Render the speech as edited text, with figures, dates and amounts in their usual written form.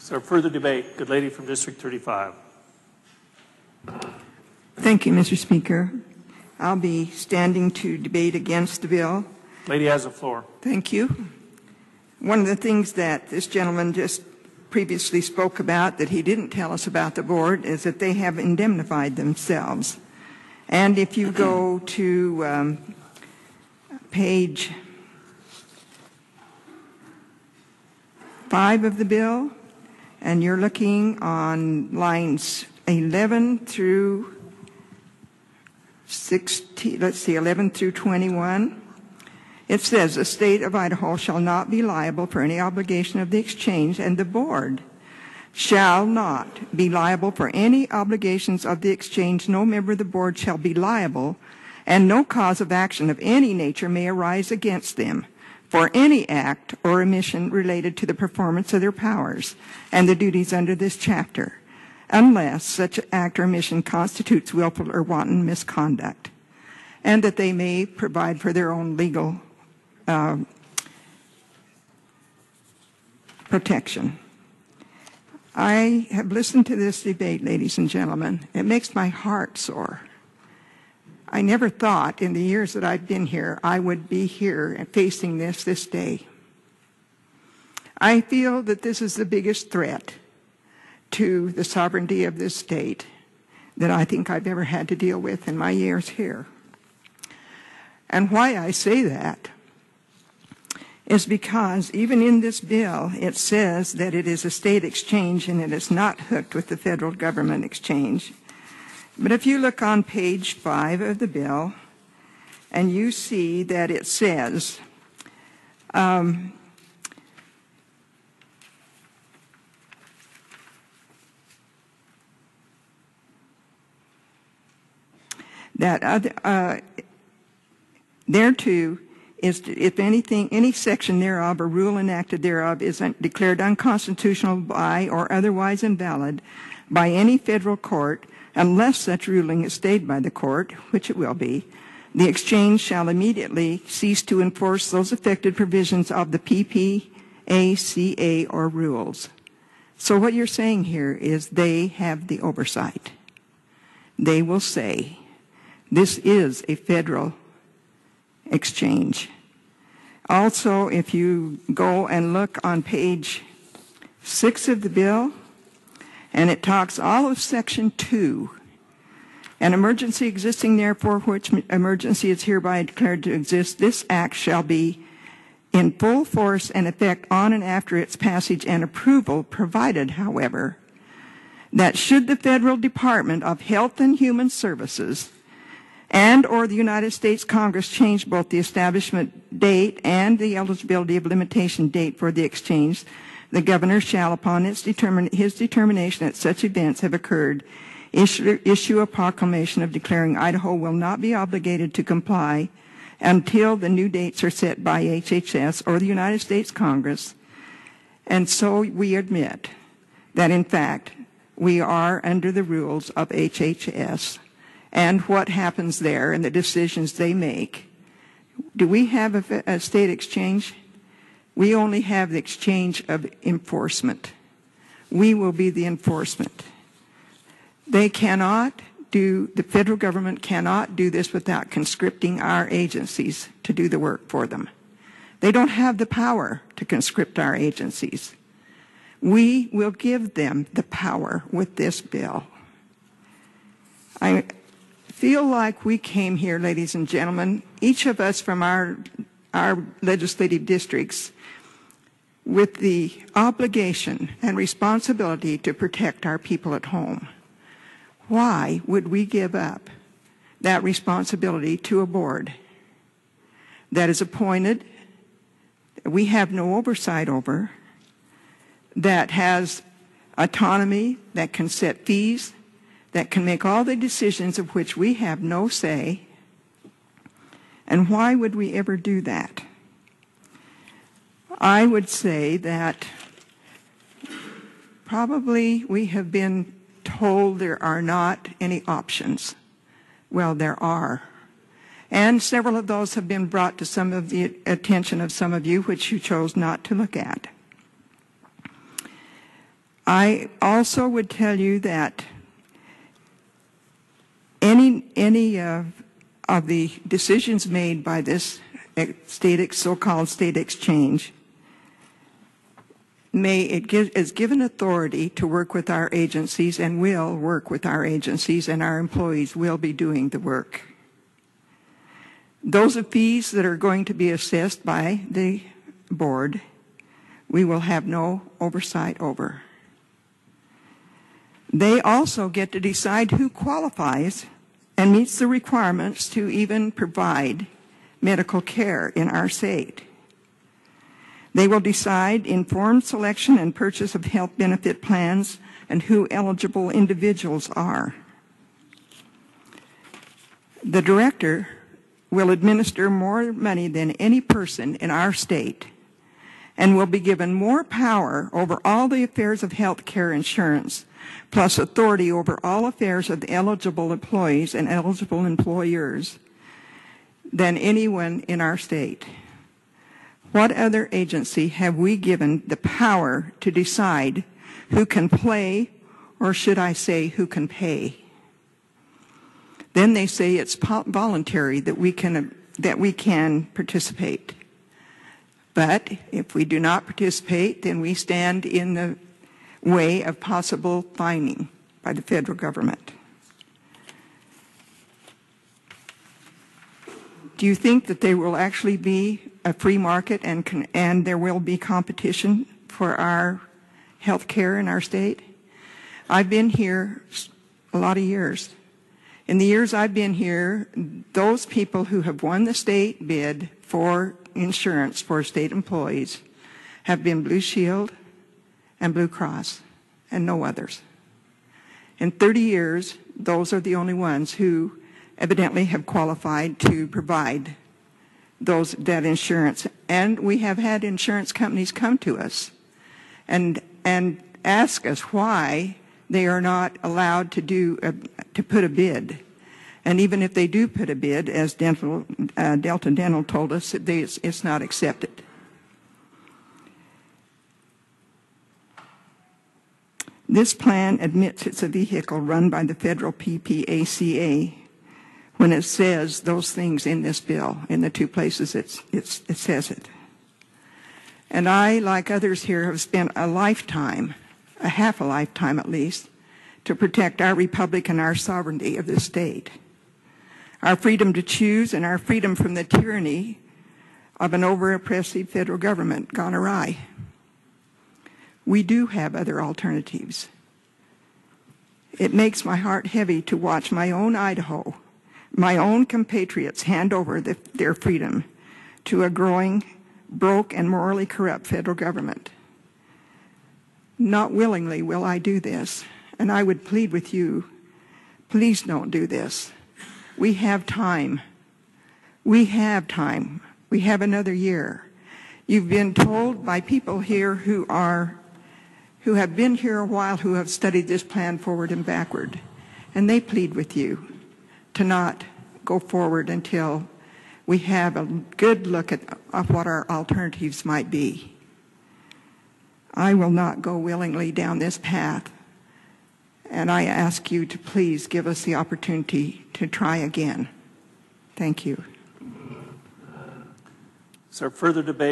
Is there further debate? Good lady from District 35. Thank you, Mr. Speaker. I'll be standing to debate against the bill. Lady has the floor. Thank you. One of the things that this gentleman just previously spoke about that he didn't tell us about the board is that they have indemnified themselves. And if you go to page 5 of the bill, and you're looking on lines 11 through 11 through 21, it says, the state of Idaho shall not be liable for any obligation of the exchange, and the board shall not be liable for any obligations of the exchange. No member of the board shall be liable, and no cause of action of any nature may arise against them for any act or omission related to the performance of their powers and the duties under this chapter, unless such act or omission constitutes willful or wanton misconduct, and that they may provide for their own legal protection. I have listened to this debate, ladies and gentlemen. It makes my heart sore. I never thought in the years that I've been here I would be here and facing this day. I feel that this is the biggest threat to the sovereignty of this state that I think I've ever had to deal with in my years here. And why I say that is because even in this bill it says that it is a state exchange and it is not hooked with the federal government exchange. But if you look on page 5 of the bill and you see that it says that thereto is, if anything, any section thereof or rule enacted thereof is declared unconstitutional by or otherwise invalid by any federal court, unless such ruling is stayed by the court, which it will be, the exchange shall immediately cease to enforce those affected provisions of the PPACA or rules. So what you're saying here is they have the oversight. They will say, this is a federal exchange. Also, if you go and look on page 6 of the bill, and it talks all of section 2, an emergency existing therefore which emergency is hereby declared to exist, this act shall be in full force and effect on and after its passage and approval, provided, however, that should the Federal Department of Health and Human Services and or the United States Congress change both the establishment date and the eligibility of limitation date for the exchange, the governor shall, upon his determination that such events have occurred, issue a proclamation of declaring Idaho will not be obligated to comply until the new dates are set by HHS or the United States Congress. And so we admit that, in fact, we are under the rules of HHS and what happens there and the decisions they make. Do we have a state exchange? We only have the exchange of enforcement. We will be the enforcement. The federal government cannot do this without conscripting our agencies to do the work for them. They don't have the power to conscript our agencies. We will give them the power with this bill. I feel like we came here, ladies and gentlemen, each of us from our legislative districts, with the obligation and responsibility to protect our people at home. Why would we give up that responsibility to a board that is appointed, that we have no oversight over, that has autonomy, that can set fees, that can make all the decisions of which we have no say? And why would we ever do that? I would say that probably we have been told there are not any options. Well, there are. And several of those have been brought to some of the attention of some of you, which you chose not to look at. I also would tell you that any of the decisions made by this so-called state exchange is given authority to work with our agencies and will work with our agencies, and our employees will be doing the work. Those fees that are going to be assessed by the board, we will have no oversight over. They also get to decide who qualifies and meets the requirements to even provide medical care in our state. They will decide informed selection and purchase of health benefit plans and who eligible individuals are. The director will administer more money than any person in our state and will be given more power over all the affairs of health care insurance, plus authority over all affairs of eligible employees and eligible employers than anyone in our state. What other agency have we given the power to decide who can play, or should I say who can pay? Then they say it's voluntary that we can participate. But if we do not participate, then we stand in the way of possible fining by the federal government. Do you think that there will actually be a free market and there will be competition for our health care in our state? I've been here a lot of years. In the years I've been here, those people who have won the state bid for insurance for state employees have been Blue Shield and Blue Cross and no others. In 30 years, those are the only ones who evidently have qualified to provide that insurance. And we have had insurance companies come to us and ask us why they are not allowed to put a bid. And even if they do put a bid, as Delta Dental told us, it's not accepted. This plan admits it's a vehicle run by the federal PPACA when it says those things in this bill, in the two places it says it. And I, like others here, have spent a lifetime, half a lifetime at least, to protect our republic and our sovereignty of this state, our freedom to choose and our freedom from the tyranny of an over-oppressive federal government gone awry. We do have other alternatives. It makes my heart heavy to watch my own Idaho, my own compatriots hand over their freedom to a growing, broke, and morally corrupt federal government. Not willingly will I do this, and I would plead with you, please don't do this. We have time. We have time. We have another year. You've been told by people here who have been here a while, who have studied this plan forward and backward, and they plead with you to not go forward until we have a good look at what our alternatives might be. I will not go willingly down this path, and I ask you to please give us the opportunity to try again. Thank you. Is there further debate?